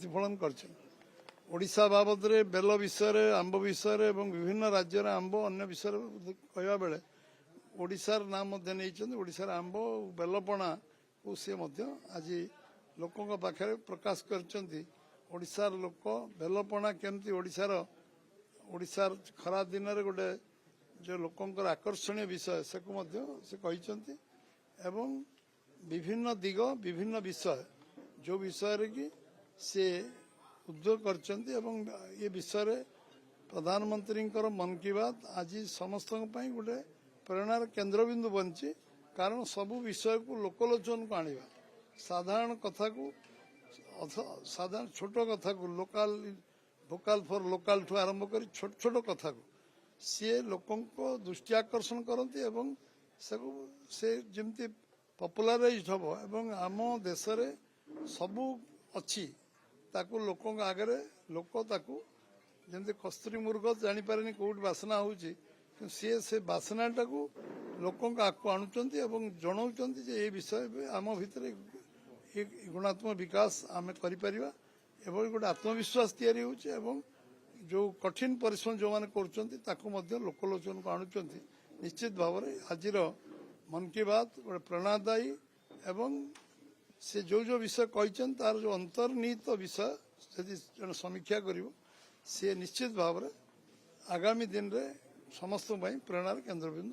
प्रतिफलन Karsha बाबद bell विषय आंब विषय और विभिन्न राज्यर आंब अन्य विषय कहवा बेले ओडिशार नाम ओडिशार आंब बेलपणा को सी आज लोकों पाखे प्रकाश कर लोक बेलपणा केमती ओडिशार खरा दिन में गोटे जो लोकंर आकर्षणीय विषय से कहते एवं विभिन्न दिग विभिन्न विषय जो विषय कि से उद्योग करचंती एवं ये विषय प्रधानमंत्री मन की बात आज समस्त गोटे प्रेरणार केन्द्रबिंदु बनची कारण सबु विषय को लोकलोचन को आनिबा साधारण कथा को साधारण छोट कथा को लोकल भोकाल फॉर लोकल ठू आरंभ कर छोट छोट कथा को सी लोकों को दृष्टि आकर्षण करती एवं से जमती पपुलाराइज हम एवं आम देश रे सबू अच्छी ताकू लोकों आगे लोक ताकू जमती कस्तूरी मुर्ग जानीपारे कौट बासना होची सी से बासनाटा को लोकों आगू आणुचंती एवं जनाउचंती जे ये विषय आम भितर गुणात्मक विकास आम करिपरिबा एवं गोटे आत्मविश्वास तैयारी होची एवं जो कठिन परिश्रम जो मैंने कर लोकलोचन को आणुचंती निश्चित भाव में आज मन की बात गोटे प्रेरणादायी एवं से जो जो विषय कहते तार जो अंतर्निहित विषय यदि जन समीक्षा कर सी निश्चित भाव में आगामी दिन में समस्त प्रेरणार केन्द्रबिंदु।